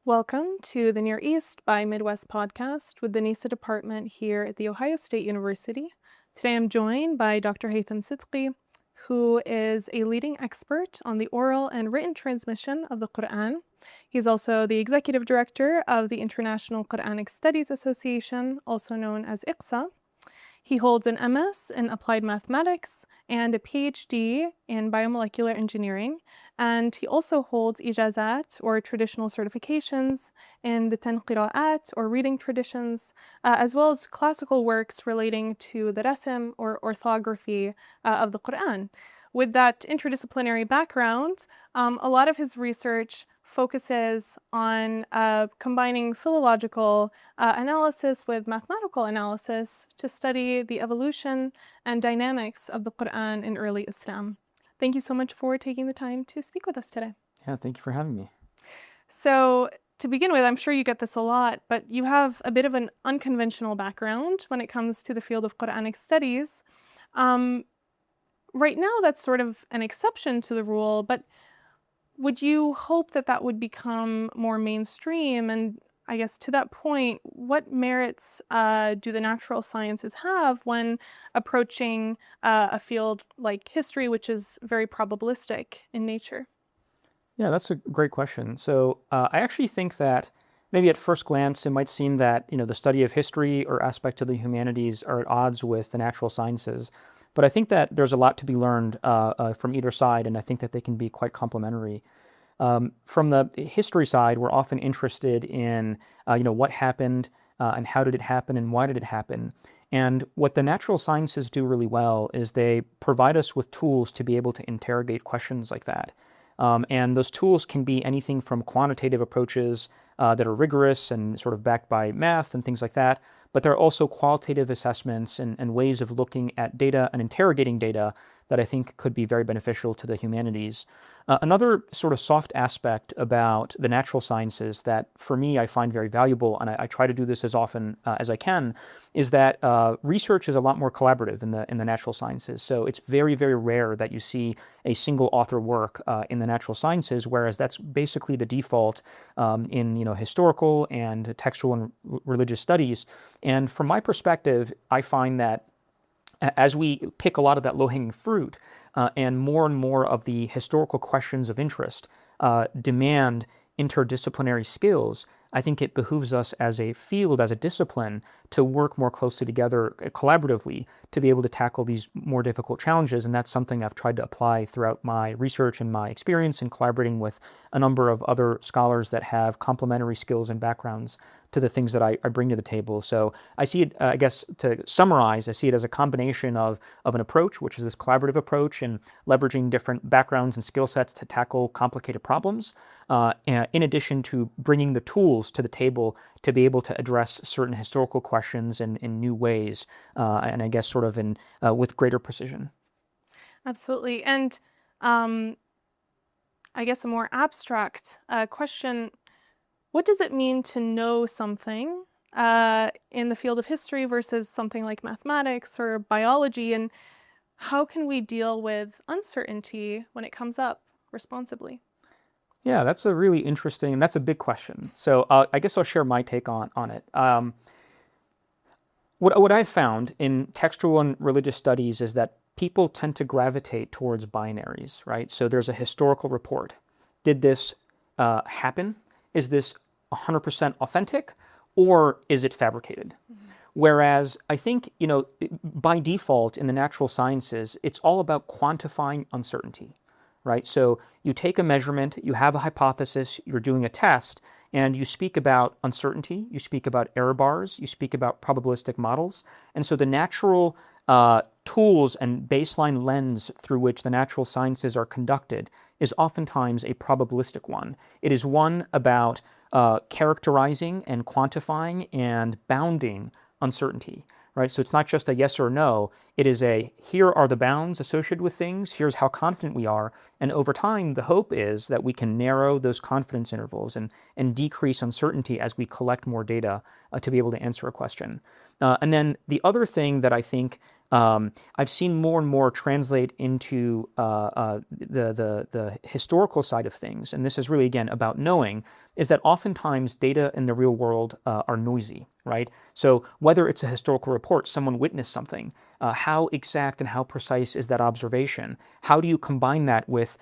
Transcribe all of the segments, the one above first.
Welcome to the Near East by Midwest podcast with the NISA department here at The Ohio State University. Today I'm joined by Dr. Hythem Sidky, who is a leading expert on the oral and written transmission of the Quran. He's also the executive director of the International Quranic Studies Association, also known as IQSA. He holds an MS in Applied Mathematics and a PhD in Biomolecular Engineering, and he also holds ijazat, or traditional certifications, in the 10 qira'at, or reading traditions, as well as classical works relating to the rasim, or orthography, of the Quran. With that interdisciplinary background, a lot of his research focuses on combining philological analysis with mathematical analysis to study the evolution and dynamics of the Quran in early Islam. Thank you so much for taking the time to speak with us today. Yeah, thank you for having me. So, to begin with, I'm sure you get this a lot, but you have a bit of an unconventional background when it comes to the field of Quranic studies. Right now, that's sort of an exception to the rule, but would you hope that that would become more mainstream? And I guess to that point, what merits do the natural sciences have when approaching a field like history, which is very probabilistic in nature? Yeah, that's a great question. So I actually think that maybe at first glance it might seem that the study of history or aspect of the humanities are at odds with the natural sciences. But I think that there's a lot to be learned from either side, and I think that they can be quite complementary. From the history side, we're often interested in what happened and how did it happen and why did it happen. And what the natural sciences do really well is they provide us with tools to be able to interrogate questions like that. And those tools can be anything from quantitative approaches that are rigorous and sort of backed by math and things like that, but there are also qualitative assessments and ways of looking at data and interrogating data that I think could be very beneficial to the humanities. Another sort of soft aspect about the natural sciences that for me I find very valuable, and I try to do this as often as I can, is that research is a lot more collaborative in the natural sciences. So it's very, very rare that you see a single author work in the natural sciences, whereas that's basically the default in historical and textual and religious studies. And from my perspective, I find that as we pick a lot of that low-hanging fruit and more of the historical questions of interest demand interdisciplinary skills, I think it behooves us as a field, as a discipline, to work more closely together collaboratively to be able to tackle these more difficult challenges. And that's something I've tried to apply throughout my research and my experience in collaborating with a number of other scholars that have complementary skills and backgrounds to the things that I bring to the table. So I see it, I guess, to summarize, I see it as a combination of an approach, which is this collaborative approach and leveraging different backgrounds and skill sets to tackle complicated problems, in addition to bringing the tools to the table to be able to address certain historical questions in new ways, and I guess sort of in with greater precision. Absolutely. And I guess a more abstract question, what does it mean to know something in the field of history versus something like mathematics or biology? And how can we deal with uncertainty when it comes up responsibly? Yeah, that's a really interesting, and that's a big question. So I guess I'll share my take on it. What I've found in textual and religious studies is that people tend to gravitate towards binaries, right? So there's a historical report. Did this happen? Is this 100% authentic, or is it fabricated? Mm-hmm. Whereas I think, by default in the natural sciences, it's all about quantifying uncertainty, right? So you take a measurement, you have a hypothesis, you're doing a test, and you speak about uncertainty, you speak about error bars, you speak about probabilistic models. And so the natural tools and baseline lens through which the natural sciences are conducted is oftentimes a probabilistic one. It is one about characterizing and quantifying and bounding uncertainty, right? So it's not just a yes or no, it is a here are the bounds associated with things, here's how confident we are, and over time the hope is that we can narrow those confidence intervals and decrease uncertainty as we collect more data to be able to answer a question. And then the other thing that I think I've seen more and more translate into the historical side of things, and this is really, again, about knowing, is that oftentimes data in the real world are noisy, right? So whether it's a historical report, someone witnessed something, how exact and how precise is that observation? How do you combine that with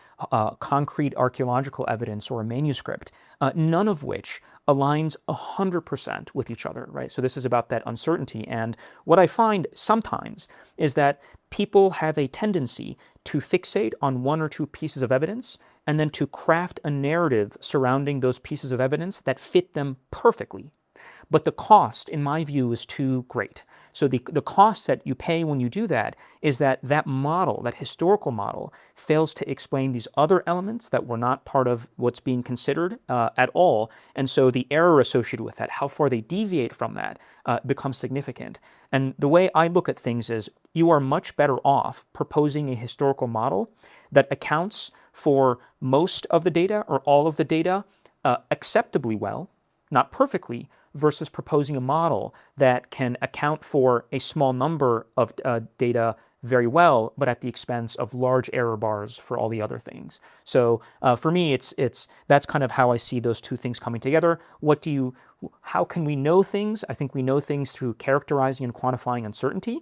concrete archaeological evidence or a manuscript? None of which aligns 100% with each other, right? So this is about that uncertainty. And what I find sometimes is that people have a tendency to fixate on one or two pieces of evidence and then to craft a narrative surrounding those pieces of evidence that fit them perfectly. But the cost, in my view, is too great. So the cost that you pay when you do that is that that model, that historical model, fails to explain these other elements that were not part of what's being considered at all. And so the error associated with that, how far they deviate from that, becomes significant. And the way I look at things is you are much better off proposing a historical model that accounts for most of the data or all of the data acceptably well, not perfectly, versus proposing a model that can account for a small number of data very well, but at the expense of large error bars for all the other things. So for me, that's kind of how I see those two things coming together. How can we know things? I think we know things through characterizing and quantifying uncertainty.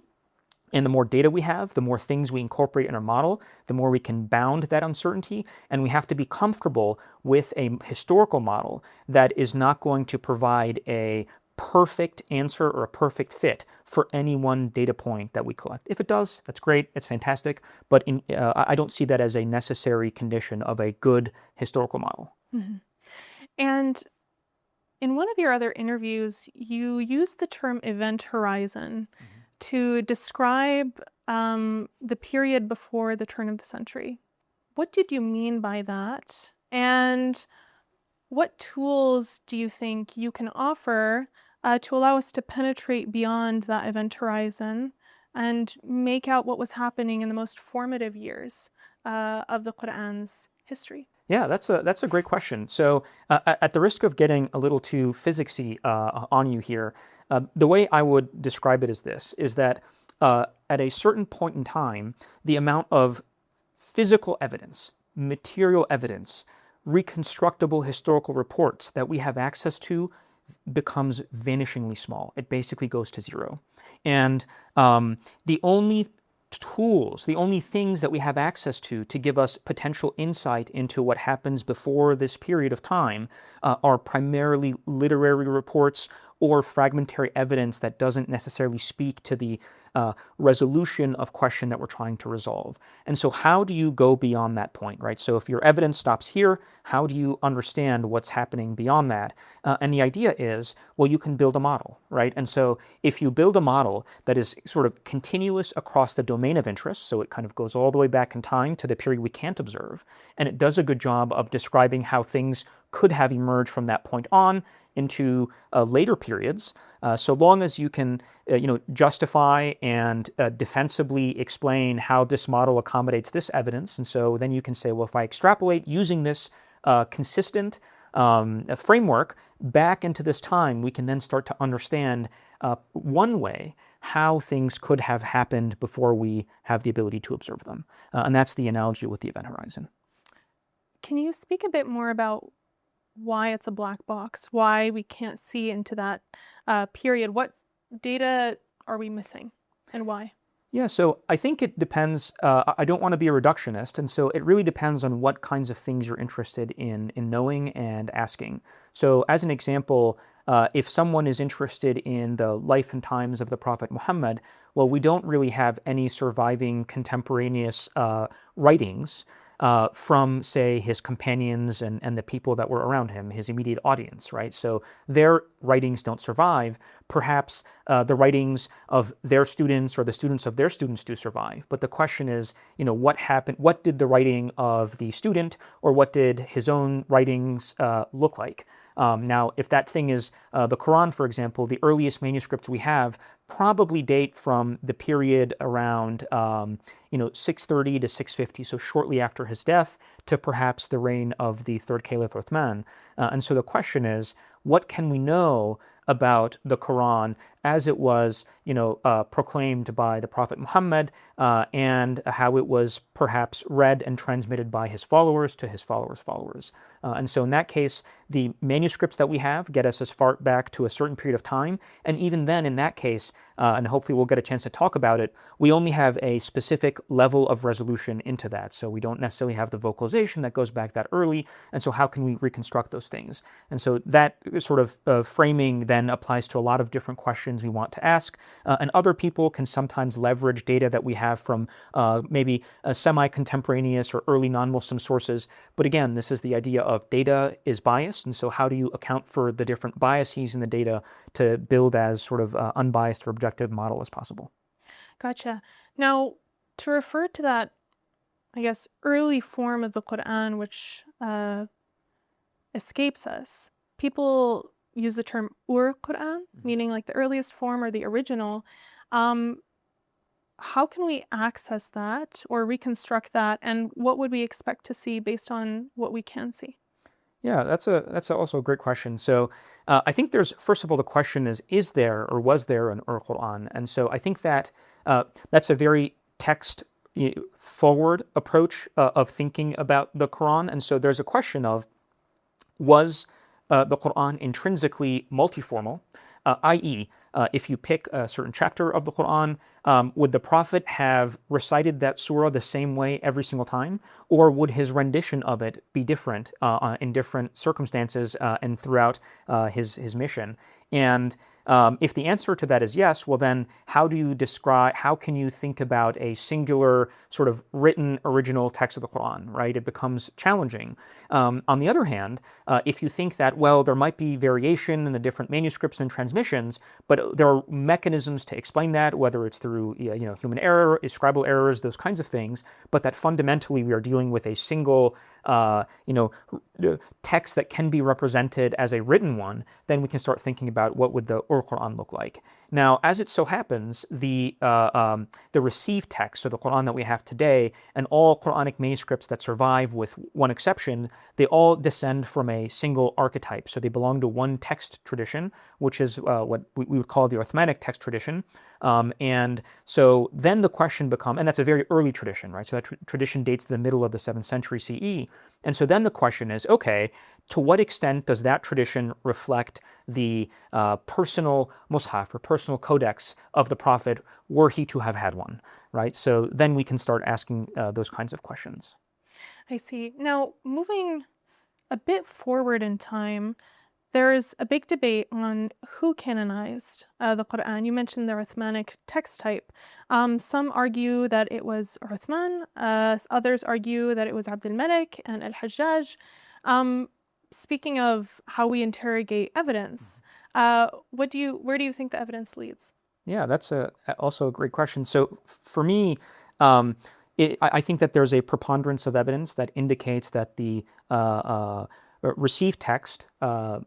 And the more data we have, the more things we incorporate in our model, the more we can bound that uncertainty. And we have to be comfortable with a historical model that is not going to provide a perfect answer or a perfect fit for any one data point that we collect. If it does, that's great, it's fantastic, but I don't see that as a necessary condition of a good historical model. Mm-hmm. And in one of your other interviews, you used the term event horizon to describe the period before the turn of the century. What did you mean by that? And what tools do you think you can offer to allow us to penetrate beyond that event horizon and make out what was happening in the most formative years of the Quran's history? Yeah, that's a great question. So at the risk of getting a little too physicsy on you here, the way I would describe it is this, is that at a certain point in time, the amount of physical evidence, material evidence, reconstructible historical reports that we have access to becomes vanishingly small. It basically goes to zero. And the only tools, the only things that we have access to give us potential insight into what happens before this period of time are primarily literary reports or fragmentary evidence that doesn't necessarily speak to the resolution of question that we're trying to resolve. And so how do you go beyond that point, right? So if your evidence stops here, how do you understand what's happening beyond that? And the idea is, well, you can build a model, right? And so if you build a model that is sort of continuous across the domain of interest, so it kind of goes all the way back in time to the period we can't observe, and it does a good job of describing how things could have emerged from that point on into later periods, so long as you can justify and defensively explain how this model accommodates this evidence. And so then you can say, well, if I extrapolate using this consistent framework back into this time, we can then start to understand one way how things could have happened before we have the ability to observe them. And that's the analogy with the event horizon. Can you speak a bit more about why it's a black box, why we can't see into that period? What data are we missing and why? Yeah, so I think it depends. I don't want to be a reductionist, and so it really depends on what kinds of things you're interested in knowing and asking. So as an example, if someone is interested in the life and times of the Prophet Muhammad, well, we don't really have any surviving contemporaneous writings from, say, his companions and the people that were around him, his immediate audience, right? So their writings don't survive. Perhaps the writings of their students or the students of their students do survive. But the question is, what happened? What did the writing of the student or what did his own writings look like? Now, if that thing is the Quran, for example, the earliest manuscripts we have probably date from the period around 630 to 650, so shortly after his death, to perhaps the reign of the third Caliph Uthman. And so the question is, what can we know about the Quran as it was, proclaimed by the Prophet Muhammad, and how it was perhaps read and transmitted by his followers to his followers' followers. And so in that case, the manuscripts that we have get us as far back to a certain period of time, and even then, in that case, and hopefully we'll get a chance to talk about it, we only have a specific level of resolution into that. So we don't necessarily have the vocalization that goes back that early, and so how can we reconstruct those things? And so that sort of framing then applies to a lot of different questions we want to ask, and other people can sometimes leverage data that we have from maybe semi-contemporaneous or early non-Muslim sources. But again, this is the idea of data is biased, and so how do you account for the different biases in the data to build as sort of unbiased or objective model as possible? Gotcha. Now, to refer to that, I guess, early form of the Quran, which escapes us, people use the term Quran, meaning like the earliest form or the original. How can we access that or reconstruct that, and what would we expect to see based on what we can see? Yeah, that's also a great question. So I think there's, first of all, the question is there or was there an Quran? And so I think that that's a very text forward approach of thinking about the Quran. And so there's a question of, was the Quran intrinsically multiformal, i.e., if you pick a certain chapter of the Quran, would the Prophet have recited that surah the same way every single time, or would his rendition of it be different in different circumstances and throughout his mission? And if the answer to that is yes, well then how can you think about a singular sort of written original text of the Quran, right? It becomes challenging. On the other hand, if you think that, well, there might be variation in the different manuscripts and transmissions, but there are mechanisms to explain that, whether it's through human error, scribal errors, those kinds of things, but that fundamentally we are dealing with a single text that can be represented as a written one, then we can start thinking about what would the Quran look like. Now, as it so happens, the received text, so the Quran that we have today, and all Quranic manuscripts that survive, with one exception, they all descend from a single archetype. So they belong to one text tradition, which is what we would call the Uthmanic text tradition. And so then the question becomes, and that's a very early tradition, right? So that tradition dates to the middle of the 7th century CE. And so then the question is, okay, to what extent does that tradition reflect the personal mushaf or personal codex of the Prophet, were he to have had one, right? So then we can start asking those kinds of questions. I see. Now, moving a bit forward in time, there's a big debate on who canonized the Quran. You mentioned the Uthmanic text type. Some argue that it was Uthman. Others argue that it was Abd al-Malik and al-Hajjaj. Speaking of how we interrogate evidence, where do you think the evidence leads? Yeah, that's also a great question. So for me, I think that there's a preponderance of evidence that indicates that the received text,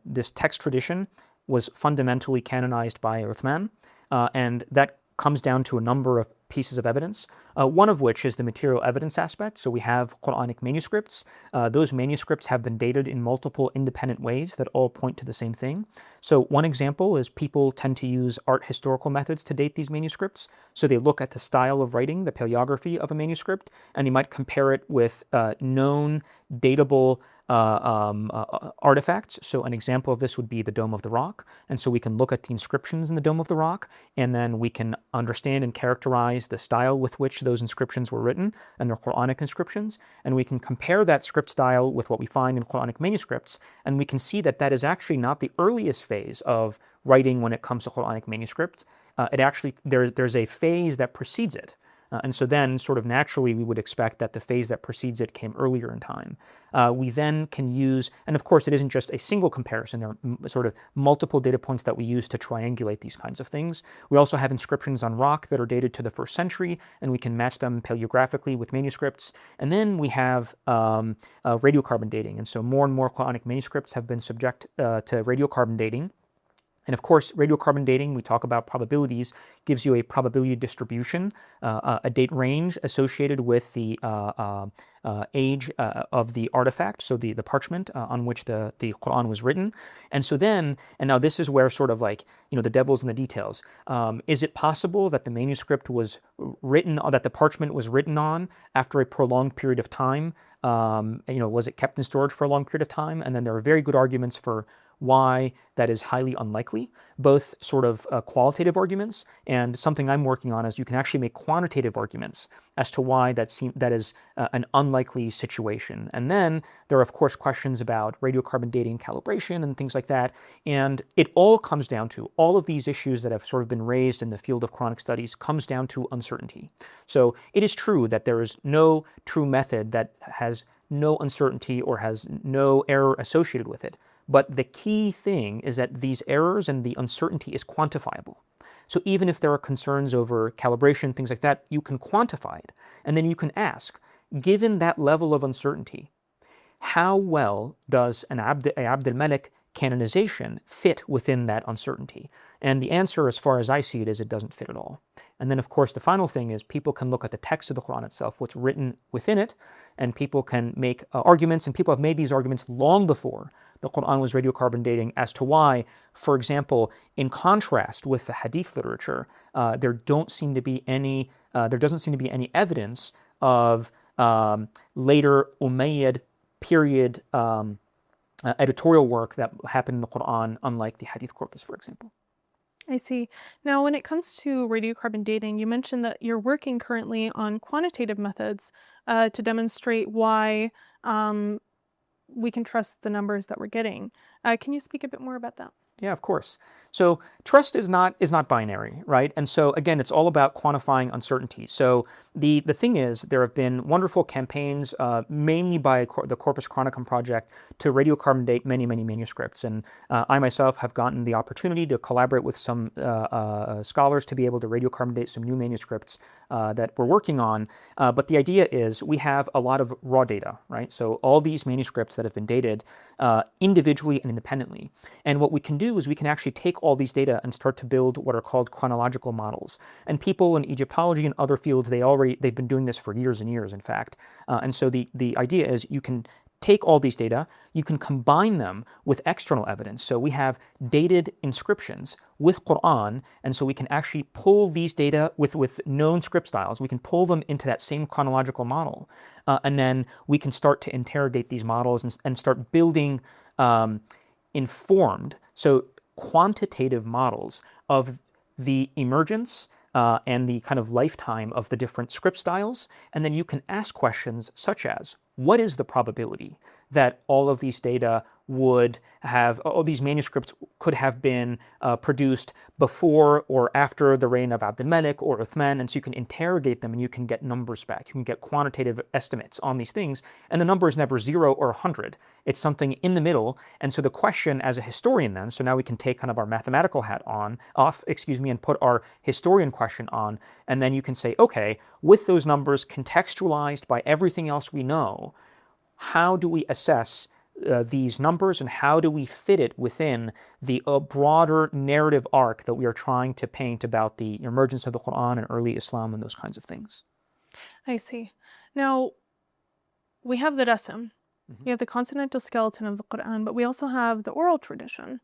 this text tradition, was fundamentally canonized by Uthman, and that comes down to a number of pieces of evidence, one of which is the material evidence aspect. So we have Quranic manuscripts. Those manuscripts have been dated in multiple independent ways that all point to the same thing. So one example is people tend to use art historical methods to date these manuscripts. So they look at the style of writing, the paleography of a manuscript, and you might compare it with known datable artifacts. So an example of this would be the Dome of the Rock. And so we can look at the inscriptions in the Dome of the Rock, and then we can understand and characterize the style with which those inscriptions were written, and they're Quranic inscriptions. And we can compare that script style with what we find in Quranic manuscripts, and we can see that that is actually not the earliest phase of writing when it comes to Quranic manuscripts. There's a phase that precedes it. And so then, sort of naturally, we would expect that the phase that precedes it came earlier in time. We then can use, and of course, it isn't just a single comparison. There are sort of multiple data points that we use to triangulate these kinds of things. We also have inscriptions on rock that are dated to the 1st century, and we can match them paleographically with manuscripts. And then we have radiocarbon dating. And so more and more Quranic manuscripts have been subject to radiocarbon dating. And of course, radiocarbon dating, we talk about probabilities, gives you a probability distribution, a date range associated with the age of the artifact, so the parchment on which the Quran was written. And so then, and now this is where sort of like, the devil's in the details. Is it possible that the manuscript was written, that the parchment was written on after a prolonged period of time? Was it kept in storage for a long period of time? And then there are very good arguments for why that is highly unlikely, both sort of qualitative arguments, and something I'm working on is you can actually make quantitative arguments as to why that is an unlikely situation. And then there are, of course, questions about radiocarbon dating calibration and things like that. And it all comes down to, all of these issues that have sort of been raised in the field of Quranic studies comes down to uncertainty. So it is true that there is no true method that has no uncertainty or has no error associated with it. But the key thing is that these errors and the uncertainty is quantifiable. So even if there are concerns over calibration, things like that, you can quantify it. And then you can ask, given that level of uncertainty, how well does an Abd al-Malik canonization fit within that uncertainty? And the answer, as far as I see it, is it doesn't fit at all. And then, of course, the final thing is people can look at the text of the Quran itself, what's written within it, and people can make arguments, and people have made these arguments long before the Quran was radiocarbon dating as to why, for example, in contrast with the hadith literature, there doesn't seem to be any evidence of later Umayyad period editorial work that happened in the Quran, unlike the hadith corpus, for example. I see. Now, when it comes to radiocarbon dating, you mentioned that you're working currently on quantitative methods to demonstrate why we can trust the numbers that we're getting. Can you speak a bit more about that? Yeah, of course. So trust is not binary, right? And so again, it's all about quantifying uncertainty. So the thing is, there have been wonderful campaigns, mainly by the Corpus Coranicum project, to radiocarbon date many, many manuscripts. And I myself have gotten the opportunity to collaborate with some scholars to be able to radiocarbon date some new manuscripts that we're working on. But the idea is we have a lot of raw data, right? So all these manuscripts that have been dated individually and independently. And what we can do is we can actually take all these data and start to build what are called chronological models. And people in Egyptology and other fields, they've been doing this for years and years, in fact. And so the idea is you can take all these data, you can combine them with external evidence. So we have dated inscriptions with Quran, and so we can actually pull these data with known script styles. We can pull them into that same chronological model. And then we can start to interrogate these models and start building informed, so quantitative models of the emergence and the kind of lifetime of the different script styles. And then you can ask questions such as, what is the probability that all of these data would have, all these manuscripts could have been produced before or after the reign of Abd al-Malik or Uthman? And so you can interrogate them and you can get numbers back. You can get quantitative estimates on these things. And the number is never 0 or 100. It's something in the middle. And so the question as a historian then, so now we can take kind of our mathematical hat off, and put our historian question on. And then you can say, okay, with those numbers contextualized by everything else we know, how do we assess these numbers and how do we fit it within the broader narrative arc that we are trying to paint about the emergence of the Quran and early Islam and those kinds of things? I see. Now, we have the Rasm, we have the consonantal skeleton of the Quran, but we also have the oral tradition,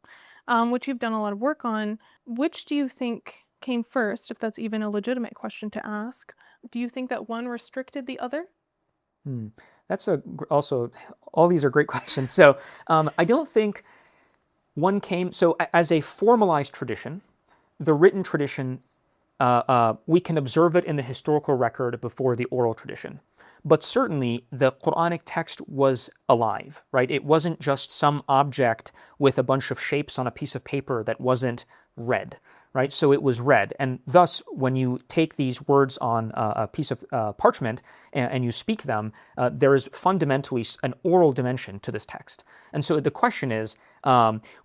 which you've done a lot of work on. Which do you think came first, if that's even a legitimate question to ask? Do you think that one restricted the other? That's also, all these are great questions. So I don't think one came, so as a formalized tradition, the written tradition, we can observe it in the historical record before the oral tradition. But certainly the Quranic text was alive, right? It wasn't just some object with a bunch of shapes on a piece of paper that wasn't read, right? So it was read. And thus, when you take these words on a piece of parchment and you speak them, there is fundamentally an oral dimension to this text. And so the question is,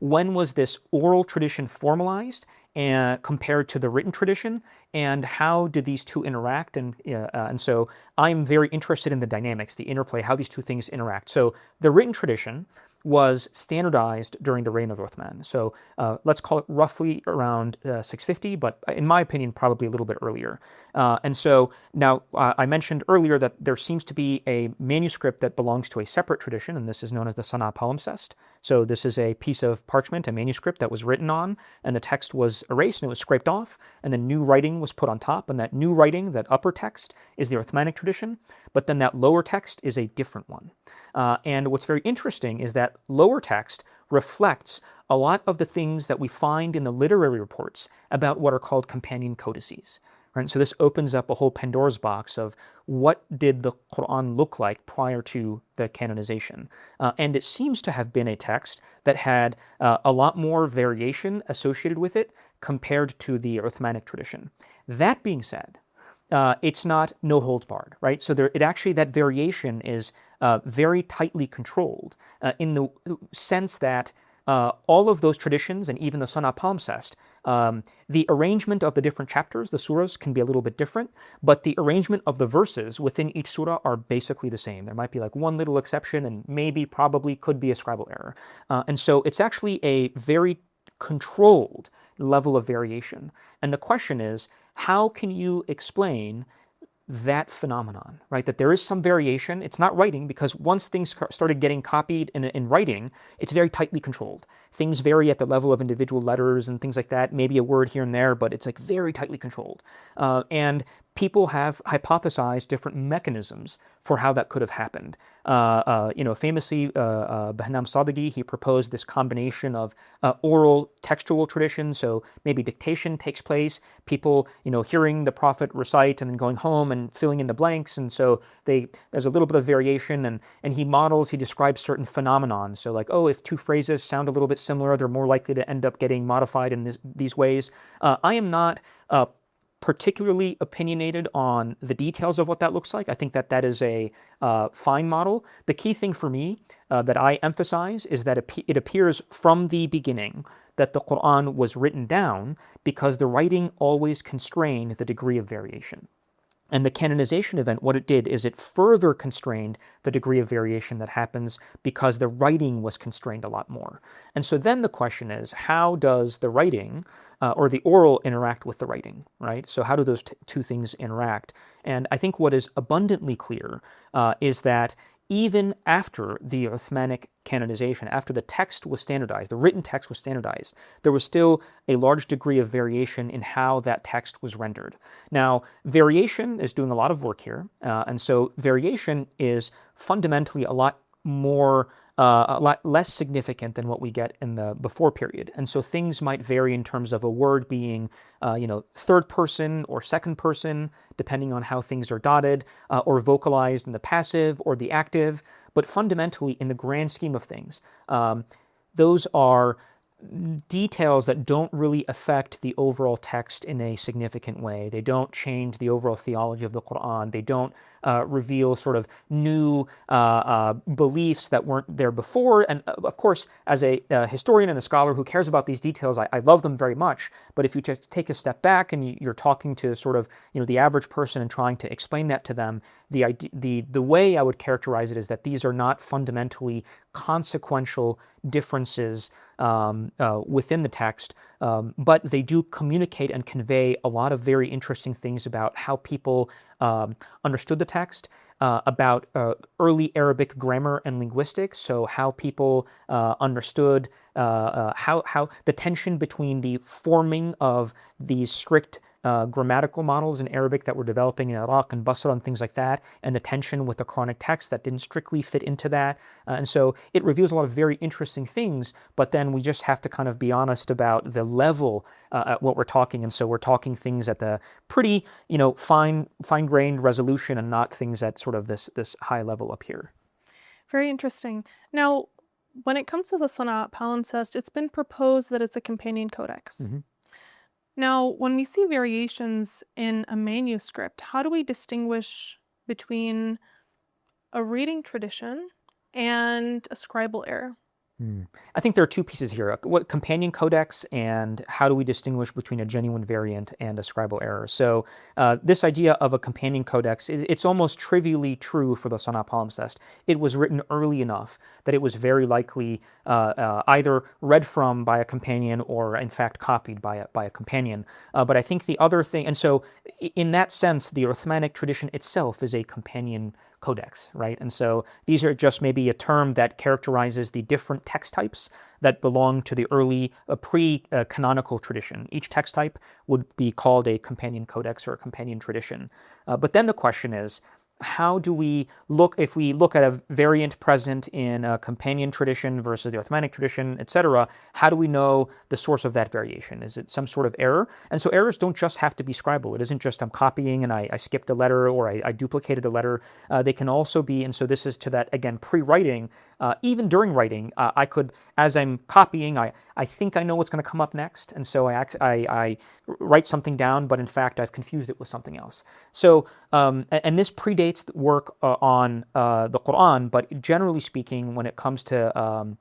when was this oral tradition formalized compared to the written tradition, and how do these two interact? And so I'm very interested in the dynamics, the interplay, how these two things interact. So the written tradition was standardized during the reign of Uthman. So let's call it roughly around 650, but in my opinion, probably a little bit earlier. And so now I mentioned earlier that there seems to be a manuscript that belongs to a separate tradition, and this is known as the Sana palimpsest. So this is a piece of parchment, a manuscript that was written on, and the text was erased and it was scraped off, and then new writing was put on top, and that new writing, that upper text, is the Uthmanic tradition, but then that lower text is a different one. And what's very interesting is that lower text reflects a lot of the things that we find in the literary reports about what are called companion codices. Right? So this opens up a whole Pandora's box of what did the Quran look like prior to the canonization. And it seems to have been a text that had a lot more variation associated with it compared to the Uthmanic tradition. That being said, it's not no holds barred, right? So it actually, that variation is very tightly controlled in the sense that all of those traditions and even the Sana palimpsest, the arrangement of the different chapters, the surahs, can be a little bit different, but the arrangement of the verses within each surah are basically the same. There might be like one little exception and maybe probably could be a scribal error. And so it's actually a very controlled level of variation. And the question is, how can you explain that phenomenon, right? That there is some variation. It's not writing, because once things started getting copied in writing, it's very tightly controlled. Things vary at the level of individual letters and things like that, maybe a word here and there, but it's like very tightly controlled. And people have hypothesized different mechanisms for how that could have happened. Famously, Hythem Sidky, he proposed this combination of oral textual tradition, so maybe dictation takes place, people, hearing the Prophet recite and then going home and filling in the blanks, and so there's a little bit of variation, and he describes certain phenomenon. So like, if two phrases sound a little bit similar, they're more likely to end up getting modified in these ways. I am not particularly opinionated on the details of what that looks like. I think that is a fine model. The key thing for me that I emphasize is that it appears from the beginning that the Quran was written down because the writing always constrained the degree of variation. And the canonization event, what it did is it further constrained the degree of variation that happens because the writing was constrained a lot more. And so then the question is, how does the writing or the oral interact with the writing, right? So how do those two things interact? And I think what is abundantly clear is that even after the Uthmanic canonization, after the text was standardized, the written text was standardized, there was still a large degree of variation in how that text was rendered. Now, variation is doing a lot of work here, and so variation is fundamentally a lot less significant than what we get in the before period. And so things might vary in terms of a word being, third person or second person, depending on how things are dotted, or vocalized in the passive or the active. But fundamentally, in the grand scheme of things, those are details that don't really affect the overall text in a significant way. They don't change the overall theology of the Quran. They don't reveal sort of new beliefs that weren't there before. And of course, as a historian and a scholar who cares about these details, I love them very much. But if you just take a step back and you're talking to sort of the average person and trying to explain that to them, the way I would characterize it is that these are not fundamentally consequential differences within the text, but they do communicate and convey a lot of very interesting things about how people understood the text, about early Arabic grammar and linguistics, so how people understood how the tension between the forming of these strict grammatical models in Arabic that were developing in Iraq and Basra and things like that, and the tension with the Quranic text that didn't strictly fit into that. And so it reveals a lot of very interesting things, but then we just have to kind of be honest about the level at what we're talking. And so we're talking things at the pretty, fine-grained resolution and not things at sort of this high level up here. Very interesting. Now, when it comes to the Sana palimpsest, it's been proposed that it's a companion codex. Mm-hmm. Now, when we see variations in a manuscript, how do we distinguish between a reading tradition and a scribal error? I think there are two pieces here. What companion codex and how do we distinguish between a genuine variant and a scribal error? So this idea of a companion codex, it's almost trivially true for the Sanaa palimpsest. It was written early enough that it was very likely either read from by a companion or in fact copied by a companion. But I think the other thing, and so in that sense, the Uthmanic tradition itself is a companion codex, right? And so these are just maybe a term that characterizes the different text types that belong to the early pre-canonical tradition. Each text type would be called a companion codex or a companion tradition. But then the question is, how do we look, if we look at a variant present in a companion tradition versus the Uthmanic tradition, etc., how do we know the source of that variation? Is it some sort of error? And so errors don't just have to be scribal. It isn't just I'm copying and I skipped a letter or I duplicated a letter. They can also be, and so this is to that, again, pre-writing, even during writing, I could, as I'm copying, I think I know what's going to come up next, and so I write something down, but in fact I've confused it with something else. So, and this predates the work on the Quran, but generally speaking, when it comes to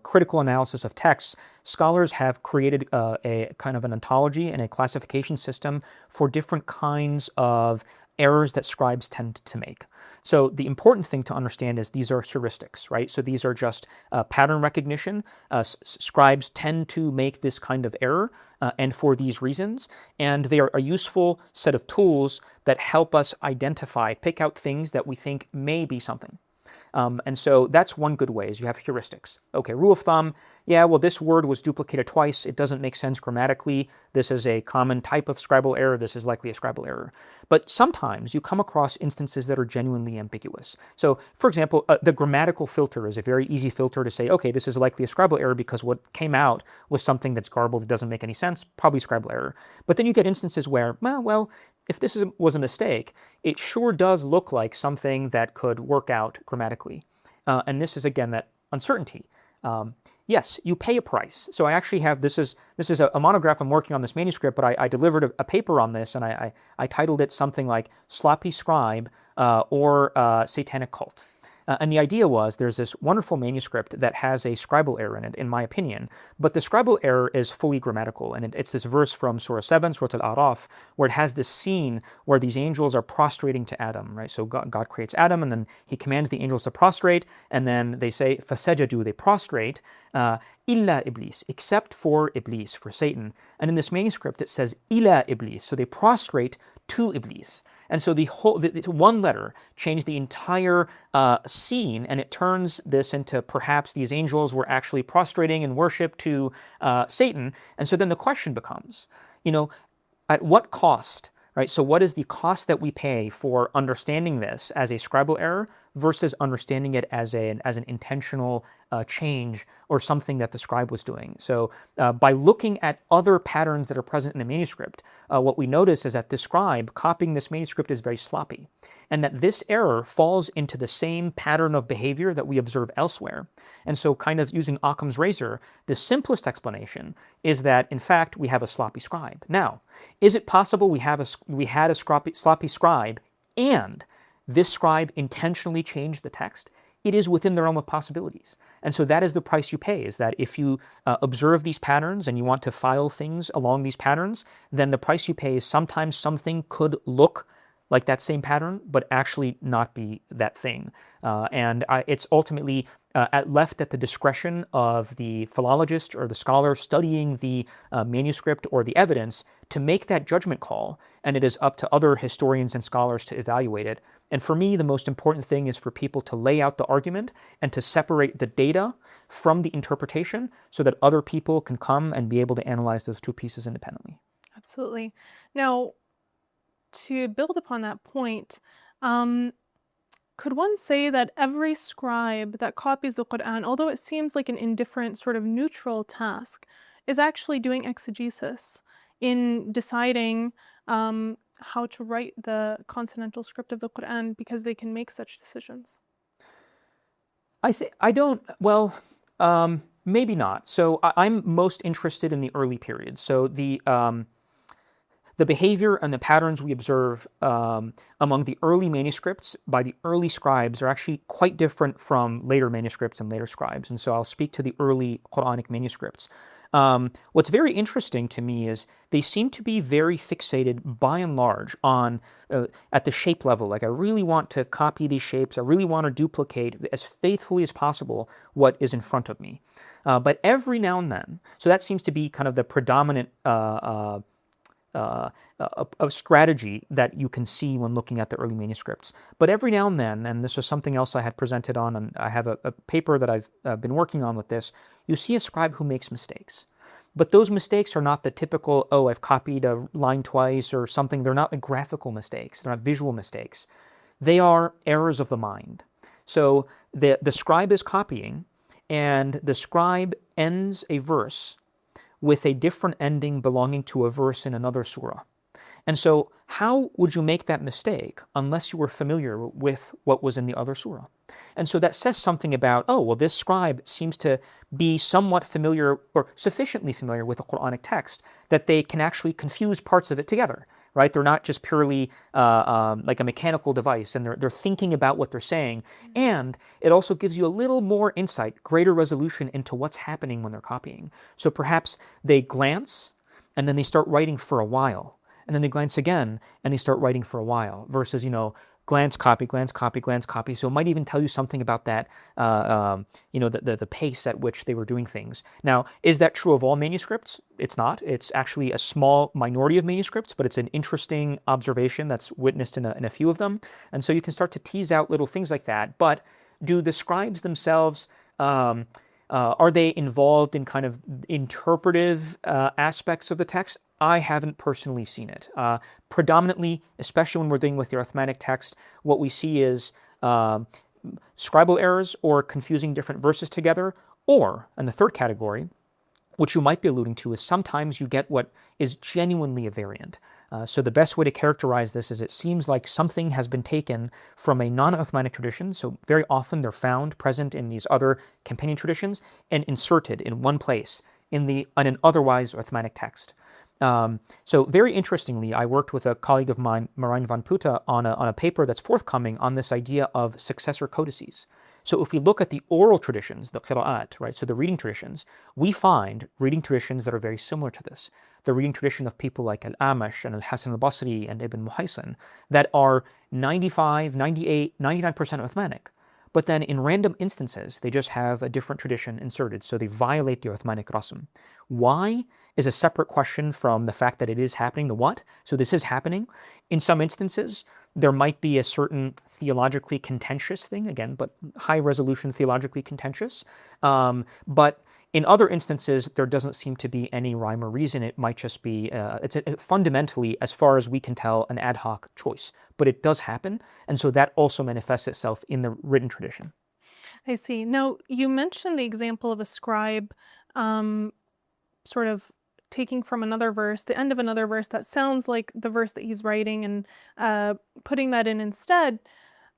critical analysis of texts, scholars have created a kind of an ontology and a classification system for different kinds of errors that scribes tend to make. So the important thing to understand is these are heuristics, right? So these are just pattern recognition. Scribes tend to make this kind of error, and for these reasons, and they are a useful set of tools that help us identify, pick out things that we think may be something. And so that's one good way, is you have heuristics. Okay, rule of thumb, yeah, well, this word was duplicated twice. It doesn't make sense grammatically. This is a common type of scribal error. This is likely a scribal error. But sometimes you come across instances that are genuinely ambiguous. So, for example, the grammatical filter is a very easy filter to say, okay, this is likely a scribal error because what came out was something that's garbled, it doesn't make any sense, probably scribal error. But then you get instances where, well, if this was a mistake, it sure does look like something that could work out grammatically. And this is, again, that uncertainty. Yes, you pay a price. So I actually have, this is a monograph. I'm working on this manuscript, but I delivered a paper on this, and I titled it something like Sloppy Scribe or Satanic Cult. And the idea was there's this wonderful manuscript that has a scribal error in it, in my opinion, but the scribal error is fully grammatical. And it's this verse from Surah 7, Surah Al-A'raf, where it has this scene where these angels are prostrating to Adam, right? So God creates Adam, and then he commands the angels to prostrate, and then they say, فَسَجَدُوا, they prostrate, illa Iblis, except for Iblis, for Satan. And in this manuscript, it says ila Iblis, so they prostrate to Iblis. And so the one letter changed the entire scene, and it turns this into perhaps these angels were actually prostrating in worship to Satan. And so then the question becomes, at what cost, right? So what is the cost that we pay for understanding this as a scribal error versus understanding it as an intentional change or something that the scribe was doing? So by looking at other patterns that are present in the manuscript, what we notice is that the scribe copying this manuscript is very sloppy, and that this error falls into the same pattern of behavior that we observe elsewhere. And so kind of using Occam's razor, the simplest explanation is that, in fact, we have a sloppy scribe. Now, is it possible we had a sloppy scribe and this scribe intentionally changed the text? It is within the realm of possibilities. And so that is the price you pay, is that if you observe these patterns and you want to file things along these patterns, then the price you pay is sometimes something could look like that same pattern, but actually not be that thing. And it's ultimately left at the discretion of the philologist or the scholar studying the manuscript or the evidence to make that judgment call, and it is up to other historians and scholars to evaluate it. And for me, the most important thing is for people to lay out the argument and to separate the data from the interpretation so that other people can come and be able to analyze those two pieces independently. Absolutely. Now, to build upon that point, could one say that every scribe that copies the Quran, although it seems like an indifferent sort of neutral task, is actually doing exegesis in deciding how to write the consonantal script of the Quran, because they can make such decisions? Maybe not. So I'm most interested in the early period. So the the behavior and the patterns we observe among the early manuscripts by the early scribes are actually quite different from later manuscripts and later scribes. And so I'll speak to the early Quranic manuscripts. What's very interesting to me is they seem to be very fixated by and large on at the shape level. Like, I really want to copy these shapes. I really want to duplicate as faithfully as possible what is in front of me. But every now and then, so that seems to be kind of the predominant a strategy that you can see when looking at the early manuscripts. But every now and then, and this was something else I had presented on, and I have a paper that I've been working on with this, you see a scribe who makes mistakes. But those mistakes are not the typical, oh, I've copied a line twice or something. They're not the graphical mistakes. They're not visual mistakes. They are errors of the mind. So the scribe is copying, and the scribe ends a verse with a different ending belonging to a verse in another surah. And so how would you make that mistake unless you were familiar with what was in the other surah? And so that says something about, oh, well, this scribe seems to be somewhat familiar or sufficiently familiar with the Quranic text that they can actually confuse parts of it together, right? They're not just purely like a mechanical device, and they're thinking about what they're saying. And it also gives you a little more insight, greater resolution into what's happening when they're copying. So perhaps they glance, and then they start writing for a while. And then they glance again, and they start writing for a while, versus, glance, copy, glance, copy, glance, copy. So it might even tell you something about that, the pace at which they were doing things. Now, is that true of all manuscripts? It's not. It's actually a small minority of manuscripts, but it's an interesting observation that's witnessed in a few of them. And so you can start to tease out little things like that. But do the scribes themselves, are they involved in kind of interpretive aspects of the text? I haven't personally seen it. Predominantly, especially when we're dealing with the arithmetic text, what we see is scribal errors or confusing different verses together, or, and the third category, which you might be alluding to, is sometimes you get what is genuinely a variant. So the best way to characterize this is it seems like something has been taken from a non-Uthmanic tradition, so very often they're found present in these other companion traditions, and inserted in one place in an otherwise Uthmanic text. So very interestingly, I worked with a colleague of mine, Marijn van Putten, on a paper that's forthcoming on this idea of successor codices. So if we look at the oral traditions, the qira'at, right, so the reading traditions, we find reading traditions that are very similar to this. The reading tradition of people like Al-Amash and Al-Hasan al-Basri and Ibn Muhaysin that are 95, 98, 99% Uthmanic. But then in random instances, they just have a different tradition inserted, so they violate the Uthmanic rasm. Why is a separate question from the fact that it is happening, the what. So this is happening. In some instances, there might be a certain theologically contentious thing, again, but high resolution theologically contentious. But in other instances, there doesn't seem to be any rhyme or reason. It might just be, fundamentally, as far as we can tell, an ad hoc choice. But it does happen, and so that also manifests itself in the written tradition. I see. Now, you mentioned the example of a scribe sort of taking from another verse, the end of another verse that sounds like the verse that he's writing, and putting that in instead.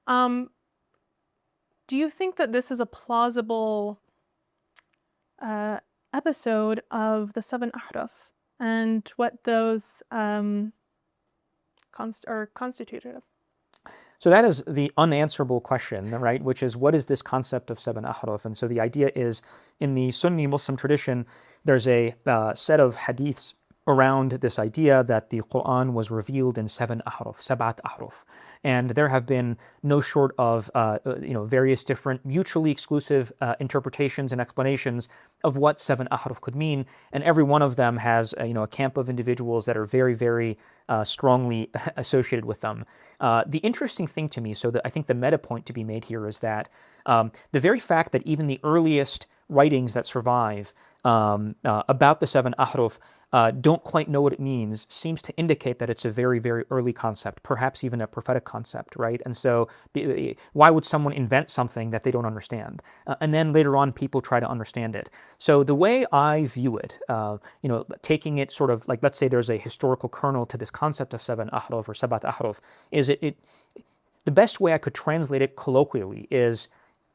Do you think that this is a plausible episode of the 7 ahruf and what those are constituted of? So that is the unanswerable question, right? Which is, what is this concept of 7 ahruf? And so the idea is, in the Sunni Muslim tradition, there's a set of hadiths around this idea that the Quran was revealed in 7 ahruf, sabat ahruf. And there have been no short of various different mutually exclusive interpretations and explanations of what 7 ahruf could mean. And every one of them has a camp of individuals that are very, very strongly associated with them. The interesting thing to me, I think the meta point to be made here is that the very fact that even the earliest writings that survive about the 7 ahruf don't quite know what it means seems to indicate that it's a very, very early concept, perhaps even a prophetic concept, right? And so why would someone invent something that they don't understand? And then later on, people try to understand it. So the way I view it, taking it sort of like, let's say there's a historical kernel to this concept of 7 ahruf or sabat ahruf, is the best way I could translate it colloquially is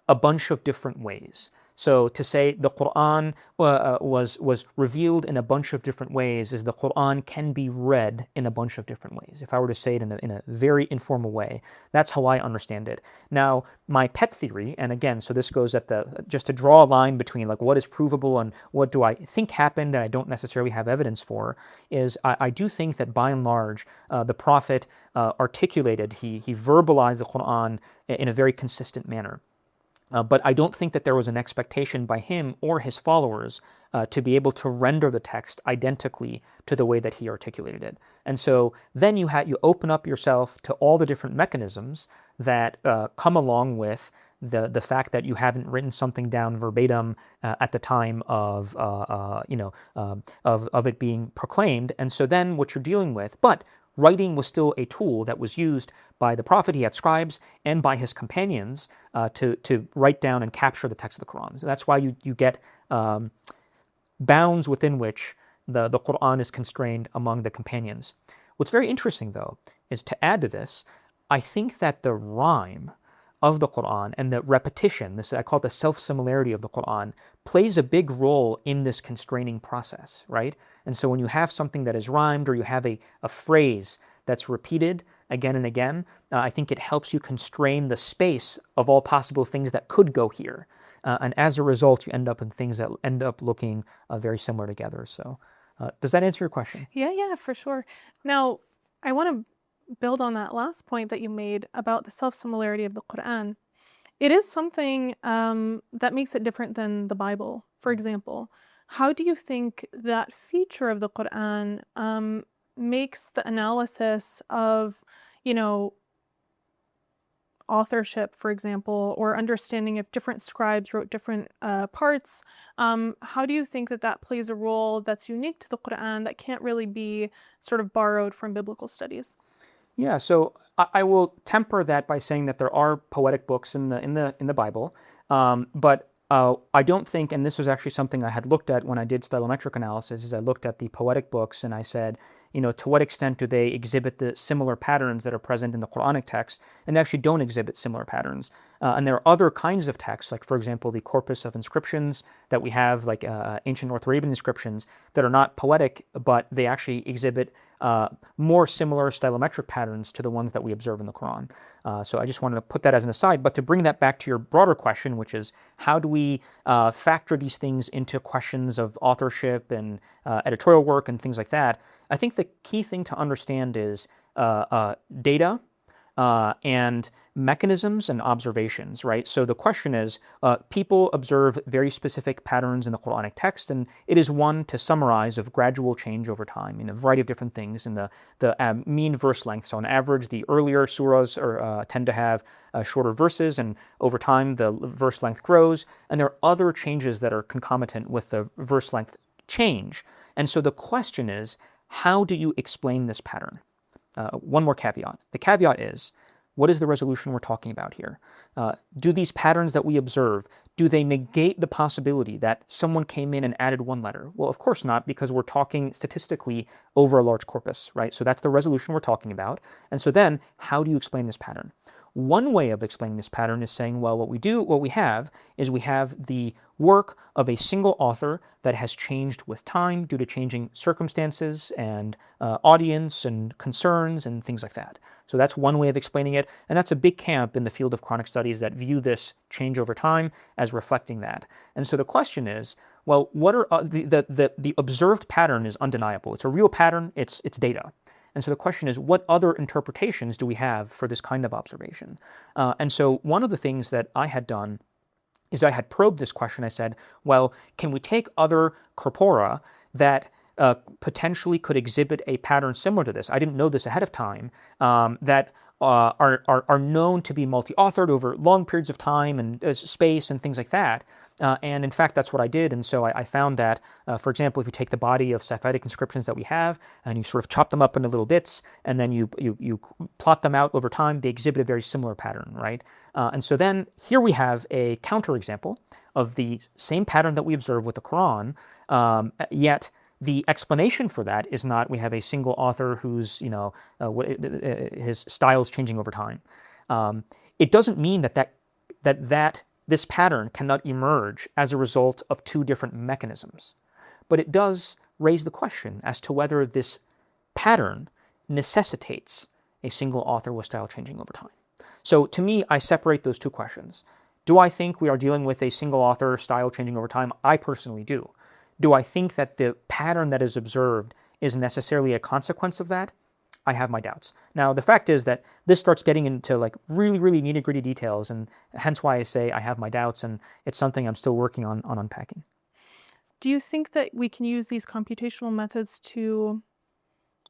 a bunch of different ways. So to say the Quran was revealed in a bunch of different ways is the Quran can be read in a bunch of different ways. If I were to say it in a very informal way, that's how I understand it. Now, my pet theory, and again, so this goes at just to draw a line between like what is provable and what do I think happened and I don't necessarily have evidence for, is I do think that by and large, the Prophet articulated, he verbalized the Quran in a very consistent manner. But I don't think that there was an expectation by him or his followers to be able to render the text identically to the way that he articulated it. And so then you open up yourself to all the different mechanisms that come along with the fact that you haven't written something down verbatim at the time of it being proclaimed. And so then what you're dealing with, but writing was still a tool that was used by the Prophet, he had scribes, and by his companions to write down and capture the text of the Quran. So that's why you get bounds within which the Quran is constrained among the companions. What's very interesting, though, is to add to this, I think that the rhyme of the Quran and the repetition, I call it the self-similarity of the Quran, plays a big role in this constraining process, right? And so when you have something that is rhymed or you have a phrase that's repeated again and again, I think it helps you constrain the space of all possible things that could go here. And as a result, you end up in things that end up looking very similar together. So does that answer your question? Yeah, for sure. Now, I want to build on that last point that you made about the self-similarity of the Quran. It is something that makes it different than the Bible, for example. How do you think that feature of the Quran makes the analysis of, authorship, for example, or understanding if different scribes wrote different parts, how do you think that plays a role that's unique to the Quran that can't really be sort of borrowed from biblical studies? Yeah, so I will temper that by saying that there are poetic books in the Bible, but I don't think, and this was actually something I had looked at when I did stylometric analysis, is I looked at the poetic books and I said, to what extent do they exhibit the similar patterns that are present in the Quranic text, and they actually don't exhibit similar patterns. And there are other kinds of texts, like, for example, the corpus of inscriptions that we have, like ancient North Arabian inscriptions, that are not poetic, but they actually exhibit more similar stylometric patterns to the ones that we observe in the Quran. So I just wanted to put that as an aside, but to bring that back to your broader question, which is how do we factor these things into questions of authorship and editorial work and things like that, I think the key thing to understand is data and mechanisms and observations, right? So the question is, people observe very specific patterns in the Quranic text, and it is one, to summarize, of gradual change over time in a variety of different things in the mean verse length. So on average, the earlier surahs tend to have shorter verses, and over time the verse length grows, and there are other changes that are concomitant with the verse length change. And so the question is, how do you explain this pattern? One more caveat. The caveat is, what is the resolution we're talking about here? Do these patterns that we observe, do they negate the possibility that someone came in and added one letter? Well, of course not, because we're talking statistically over a large corpus, right? So that's the resolution we're talking about. And so then, how do you explain this pattern? One way of explaining this pattern is saying, well, what we have the work of a single author that has changed with time due to changing circumstances and audience and concerns and things like that. So that's one way of explaining it, and that's a big camp in the field of Quranic studies that view this change over time as reflecting that. And so the question is, well, what are the observed pattern is undeniable. It's a real pattern. It's data. And so the question is, what other interpretations do we have for this kind of observation? And so one of the things that I had done is I had probed this question. I said, well, can we take other corpora that potentially could exhibit a pattern similar to this? I didn't know this ahead of time, that are known to be multi-authored over long periods of time and space and things like that. And in fact, that's what I did. And so I found that, for example, if you take the body of Safavidic inscriptions that we have and you sort of chop them up into little bits and then you plot them out over time, they exhibit a very similar pattern, right? And so then here we have a counterexample of the same pattern that we observe with the Quran, yet the explanation for that is not we have a single author whose, his style is changing over time. It doesn't mean that this pattern cannot emerge as a result of two different mechanisms. But it does raise the question as to whether this pattern necessitates a single author with style changing over time. So to me, I separate those two questions. Do I think we are dealing with a single author style changing over time? I personally do. Do I think that the pattern that is observed is necessarily a consequence of that? I have my doubts. Now, the fact is that this starts getting into like really, really nitty-gritty details, and hence why I say I have my doubts, and it's something I'm still working on unpacking. Do you think that we can use these computational methods to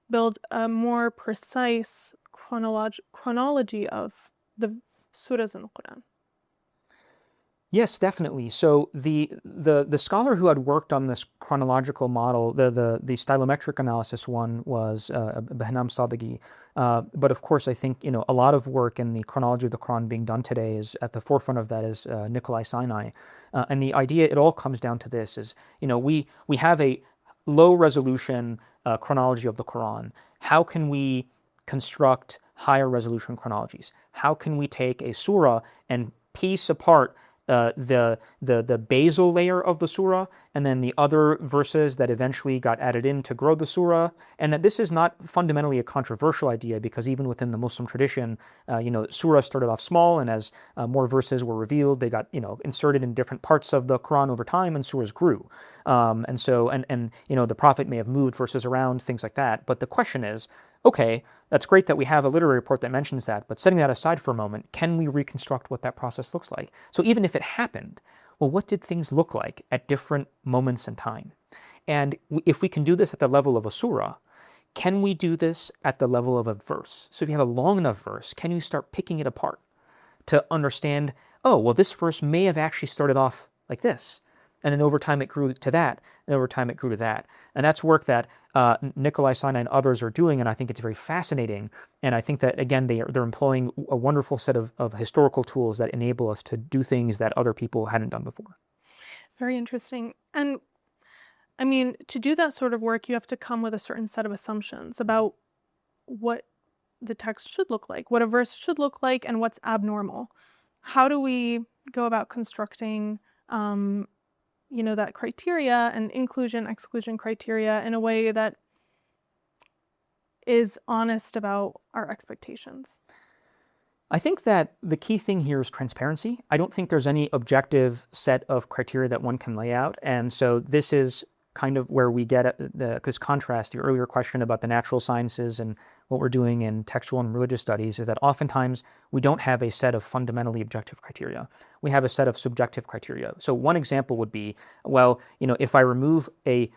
build a more precise chronology of the surahs in the Quran? Yes, definitely. So the scholar who had worked on this chronological model, the stylometric analysis one, was Hythem Sidky. But of course, I think a lot of work in the chronology of the Quran being done today is at the forefront of that is Nikolai Sinai. And the idea, it all comes down to this: is we have a low resolution chronology of the Quran. How can we construct higher resolution chronologies? How can we take a surah and piece apart the basal layer of the surah, and then the other verses that eventually got added in to grow the surah, and that this is not fundamentally a controversial idea, because even within the Muslim tradition, surah started off small, and as more verses were revealed, they got inserted in different parts of the Quran over time, and surahs grew. And the Prophet may have moved verses around, things like that. But the question is, okay, that's great that we have a literary report that mentions that, but setting that aside for a moment, can we reconstruct what that process looks like? So even if it happened, well, what did things look like at different moments in time? And if we can do this at the level of a surah, can we do this at the level of a verse? So if you have a long enough verse, can you start picking it apart to understand, oh, well, this verse may have actually started off like this, and then over time it grew to that, and over time it grew to that. And that's work that Nikolai Sinai and others are doing, and I think it's very fascinating. And I think that, again, they're employing a wonderful set of historical tools that enable us to do things that other people hadn't done before. Very interesting. And I mean, to do that sort of work, you have to come with a certain set of assumptions about what the text should look like, what a verse should look like, and what's abnormal. How do we go about constructing that criteria and inclusion-exclusion criteria in a way that is honest about our expectations? I think that the key thing here is transparency. I don't think there's any objective set of criteria that one can lay out. And so this is kind of where we get because contrast the earlier question about the natural sciences and what we're doing in textual and religious studies is that oftentimes we don't have a set of fundamentally objective criteria. We have a set of subjective criteria. So one example would be, well, if I remove a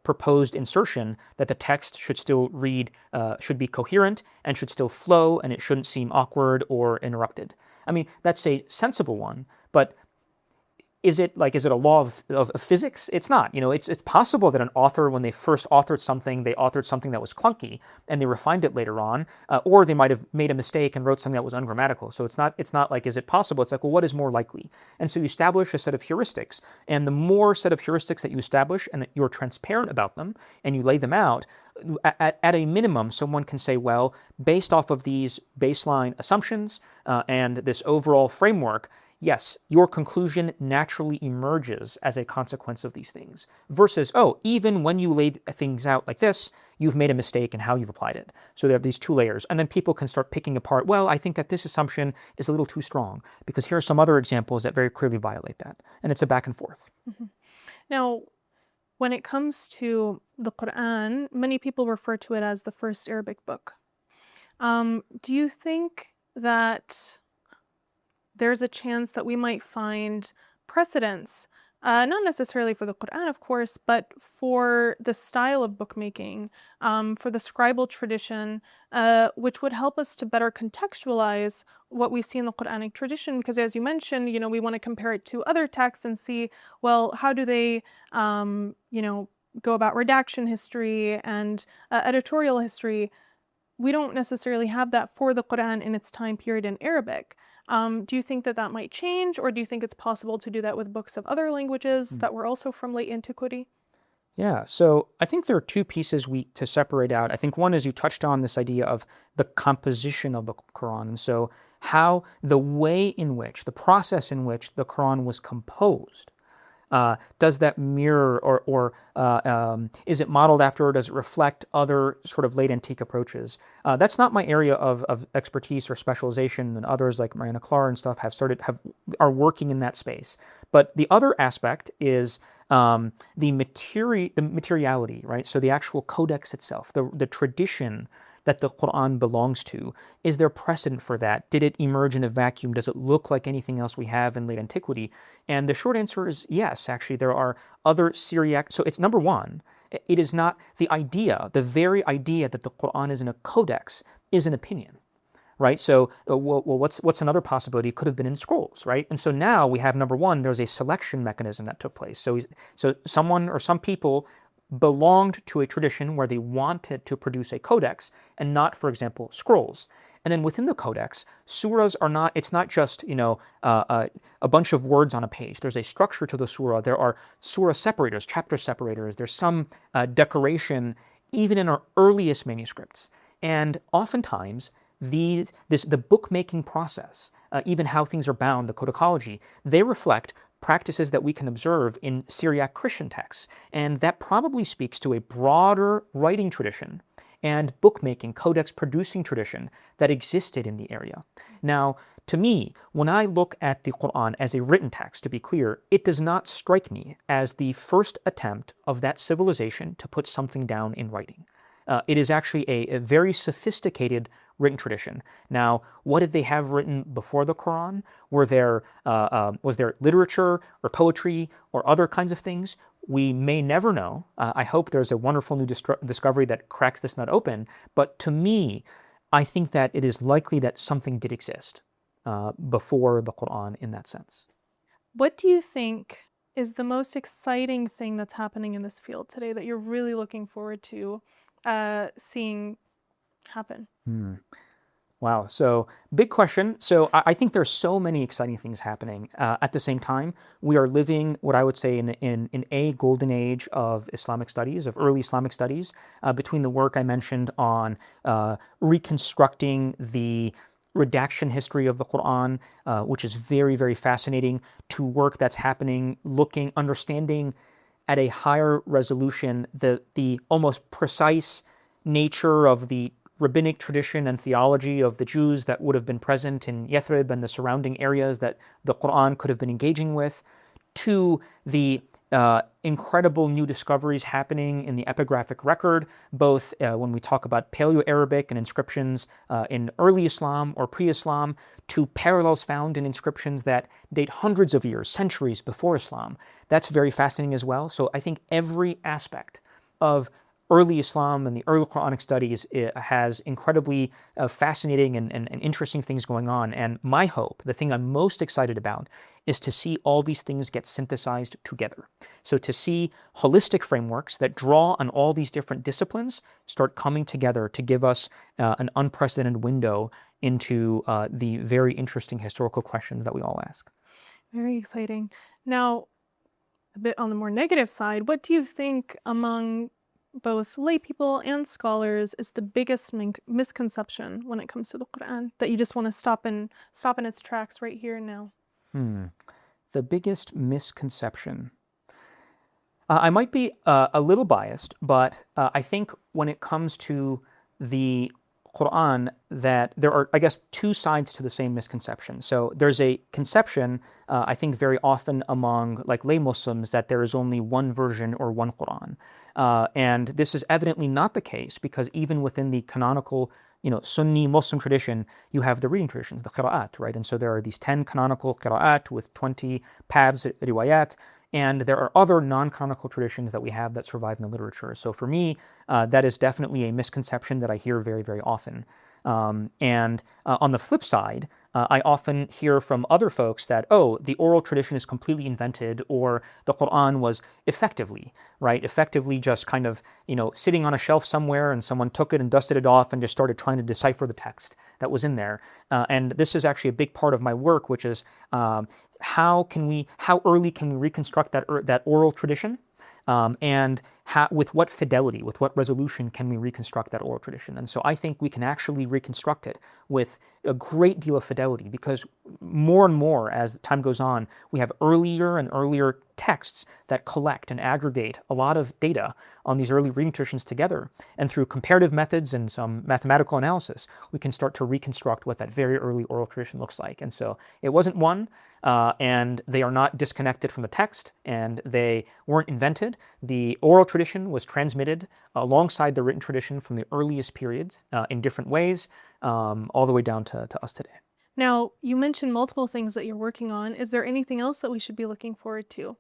proposed insertion, that the text should still read, should be coherent and should still flow, and it shouldn't seem awkward or interrupted. I mean, that's a sensible one, but is it a law of physics? It's not. It's possible that an author, when they first authored something, they authored something that was clunky, and they refined it later on, or they might have made a mistake and wrote something that was ungrammatical. So it's not like, is it possible? It's like, well, what is more likely? And so you establish a set of heuristics, and the more set of heuristics that you establish, and you're transparent about them, and you lay them out, at a minimum, someone can say, well, based off of these baseline assumptions and this overall framework, yes, your conclusion naturally emerges as a consequence of these things, versus, oh, even when you laid things out like this, you've made a mistake in how you've applied it. So there are these two layers, and then people can start picking apart, well, I think that this assumption is a little too strong, because here are some other examples that very clearly violate that, and it's a back and forth. Mm-hmm. Now, when it comes to the Quran, many people refer to it as the first Arabic book. Do you think that there's a chance that we might find precedents, not necessarily for the Quran, of course, but for the style of bookmaking, for the scribal tradition, which would help us to better contextualize what we see in the Quranic tradition? Because as you mentioned, we want to compare it to other texts and see, well, how do they, go about redaction history and editorial history? We don't necessarily have that for the Quran in its time period in Arabic. Do you think that might change, or do you think it's possible to do that with books of other languages that were also from late antiquity? Yeah, so I think there are two pieces to separate out. I think one is you touched on this idea of the composition of the Quran, and so how the way in which, the process in which the Quran was composed. Does that mirror or is it modeled after or does it reflect other sort of late antique approaches? That's not my area of expertise or specialization, and others like Mariana Clark and stuff are working in that space. But the other aspect is the materiality, right? So the actual codex itself, the tradition that the Quran belongs to. Is there precedent for that? Did it emerge in a vacuum? Does it look like anything else we have in late antiquity? And the short answer is yes, actually, there are other Syriac. So it's number one, it is not the idea, the very idea that the Quran is in a codex is an opinion. Right, so what's another possibility? It could have been in scrolls, right? And so now we have number one. There's a selection mechanism that took place. So someone or some people belonged to a tradition where they wanted to produce a codex and not, for example, scrolls. And then within the codex, surahs are not, it's not just, a bunch of words on a page. There's a structure to the surah. There are surah separators, chapter separators. There's some decoration even in our earliest manuscripts. And oftentimes, the bookmaking process, even how things are bound, the codicology, they reflect practices that we can observe in Syriac Christian texts. And that probably speaks to a broader writing tradition and bookmaking, codex producing tradition that existed in the area. Now, to me, when I look at the Quran as a written text, to be clear, it does not strike me as the first attempt of that civilization to put something down in writing. It is actually a very sophisticated written tradition. Now, what did they have written before the Quran? Was there literature or poetry or other kinds of things? We may never know. I hope there's a wonderful new discovery that cracks this nut open. But to me, I think that it is likely that something did exist before the Quran in that sense. What do you think is the most exciting thing that's happening in this field today that you're really looking forward to seeing happen? Wow. So big question. So I think there's so many exciting things happening. At the same time, we are living what I would say in a golden age of Islamic studies, of early Islamic studies, between the work I mentioned on reconstructing the redaction history of the Quran, which is very, very fascinating, to work that's happening, understanding at a higher resolution the almost precise nature of the rabbinic tradition and theology of the Jews that would have been present in Yathrib and the surrounding areas that the Quran could have been engaging with, to the incredible new discoveries happening in the epigraphic record, both when we talk about Paleo-Arabic and inscriptions in early Islam or pre-Islam, to parallels found in inscriptions that date hundreds of years, centuries before Islam. That's very fascinating as well. So I think every aspect of early Islam and the early Quranic studies has incredibly fascinating and interesting things going on. And my hope, the thing I'm most excited about, is to see all these things get synthesized together. So to see holistic frameworks that draw on all these different disciplines start coming together to give us an unprecedented window into the very interesting historical questions that we all ask. Very exciting. Now, a bit on the more negative side, what do you think among both lay people and scholars is the biggest misconception when it comes to the Quran that you just want to stop in its tracks right here and now? The biggest misconception. I might be a little biased, but I think when it comes to the Quran, that there are, I guess, two sides to the same misconception. So there's a conception, I think very often among like lay Muslims, that there is only one version or one Quran. And this is evidently not the case, because even within the canonical, Sunni Muslim tradition, you have the reading traditions, the qira'at, right? And so there are these 10 canonical qira'at with 20 paths, riwayat, and there are other non-canonical traditions that we have that survive in the literature. So for me, that is definitely a misconception that I hear very, very often. And on the flip side, I often hear from other folks that, oh, the oral tradition is completely invented, or the Quran was effectively just kind of, sitting on a shelf somewhere and someone took it and dusted it off and just started trying to decipher the text that was in there. And this is actually a big part of my work, which is how early can we reconstruct that oral tradition? And with what fidelity, with what resolution can we reconstruct that oral tradition? And so I think we can actually reconstruct it with a great deal of fidelity, because more and more as time goes on, we have earlier and earlier texts that collect and aggregate a lot of data on these early reading traditions together. And through comparative methods and some mathematical analysis, we can start to reconstruct what that very early oral tradition looks like. And so it wasn't one, and they are not disconnected from the text, and they weren't invented. The oral tradition was transmitted alongside the written tradition from the earliest periods in different ways, all the way down to us today. Now, you mentioned multiple things that you're working on. Is there anything else that we should be looking forward to?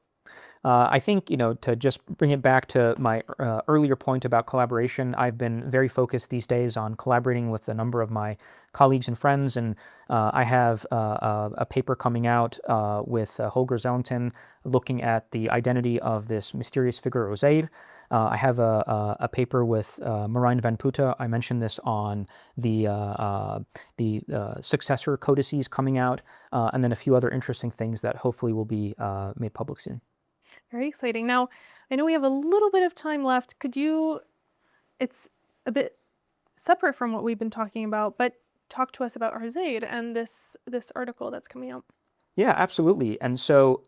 I think, to just bring it back to my earlier point about collaboration, I've been very focused these days on collaborating with a number of my colleagues and friends, and I have a paper coming out with Holger Zelentin looking at the identity of this mysterious figure Ozair. I have a paper with Marijn van Putten. I mentioned this on the successor codices coming out, and then a few other interesting things that hopefully will be made public soon. Very exciting. Now, I know we have a little bit of time left. It's a bit separate from what we've been talking about, but talk to us about Ozair and this article that's coming out. Yeah, absolutely. And so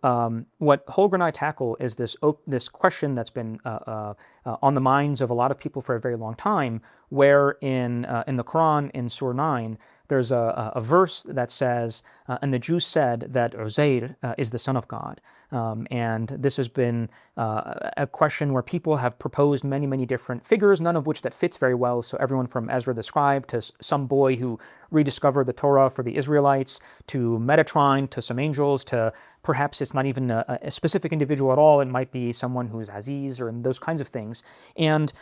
what Holger and I tackle is this question that's been on the minds of a lot of people for a very long time, where in the Quran, in Surah 9, there's a verse that says, and the Jews said that Ozair is the son of God. And this has been a question where people have proposed many, many different figures, none of which that fits very well. So everyone from Ezra the scribe to some boy who rediscovered the Torah for the Israelites, to Metatron, to some angels, to perhaps it's not even a specific individual at all. It might be someone who's Aziz or those kinds of things. And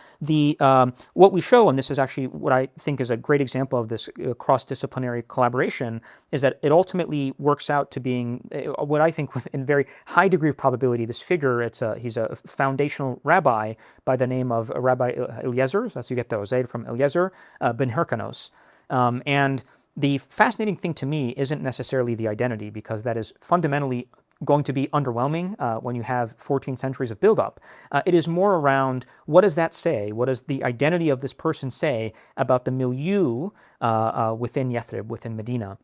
what we show, and this is actually what I think is a great example of this cross-disciplinary collaboration, is that it ultimately works out to being what I think in very high degree of probability, this figure, he's a foundational rabbi by the name of Rabbi Eliezer. That's you get the Ozair from Eliezer ben Hyrcanos. And the fascinating thing to me isn't necessarily the identity, because that is fundamentally going to be underwhelming when you have 14 centuries of buildup. It is more around, what does that say? What does the identity of this person say about the milieu within Yathrib, within Medina?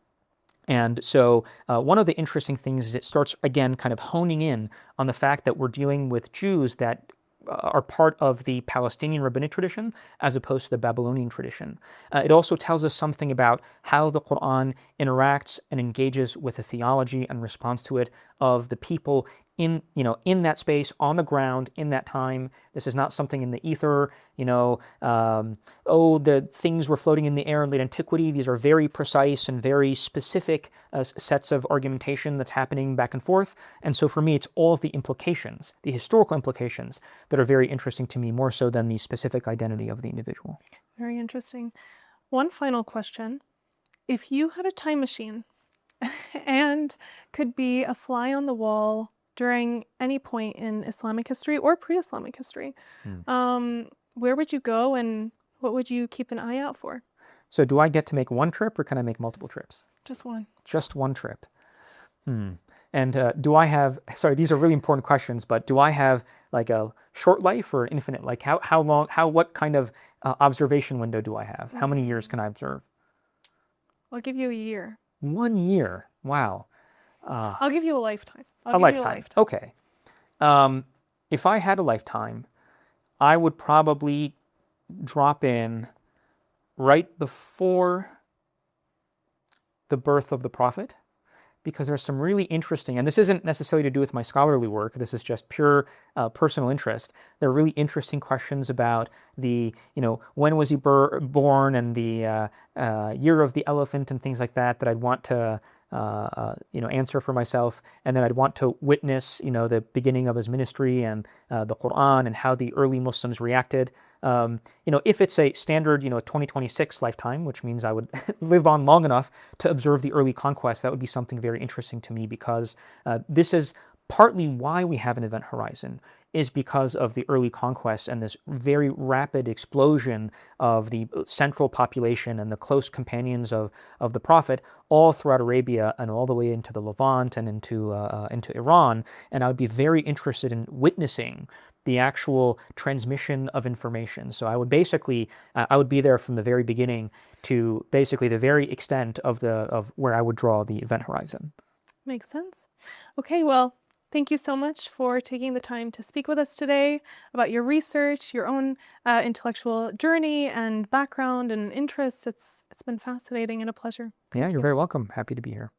And so one of the interesting things is it starts, again, kind of honing in on the fact that we're dealing with Jews that are part of the Palestinian rabbinic tradition as opposed to the Babylonian tradition. It also tells us something about how the Quran interacts and engages with the theology and responds to it of the people in that space, on the ground, in that time. This is not something in the ether, the things were floating in the air in late antiquity. These are very precise and very specific sets of argumentation that's happening back and forth. And so for me, it's all of the implications, the historical implications, that are very interesting to me, more so than the specific identity of the individual. Very interesting. One final question. If you had a time machine and could be a fly on the wall during any point in Islamic history or pre-Islamic history, where would you go and what would you keep an eye out for? So do I get to make one trip, or can I make multiple trips? Just one. Just one trip. And do I have, sorry, these are really important questions, but do I have like a short life or infinite? Like how long, what kind of observation window do I have? How many years can I observe? I'll give you a year. 1 year. Wow. I'll give you a lifetime. A lifetime. Okay. If I had a lifetime, I would probably drop in right before the birth of the prophet, because there's some really interesting, and this isn't necessarily to do with my scholarly work, this is just pure personal interest. There are really interesting questions about when was he born, and the year of the elephant and things like that I'd want to answer for myself, and then I'd want to witness, the beginning of his ministry and the Quran and how the early Muslims reacted. If it's a standard, 2026 lifetime, which means I would live on long enough to observe the early conquest, that would be something very interesting to me, because this is partly why we have an event horizon, is because of the early conquests and this very rapid explosion of the central population and the close companions of the Prophet all throughout Arabia and all the way into the Levant and into Iran. And I would be very interested in witnessing the actual transmission of information. So I would basically, I would be there from the very beginning to basically the very extent of where I would draw the event horizon. Makes sense. Okay, well, thank you so much for taking the time to speak with us today about your research, your own intellectual journey and background and interests. It's been fascinating and a pleasure. Yeah, Thank you're you. very welcome. Happy to be here.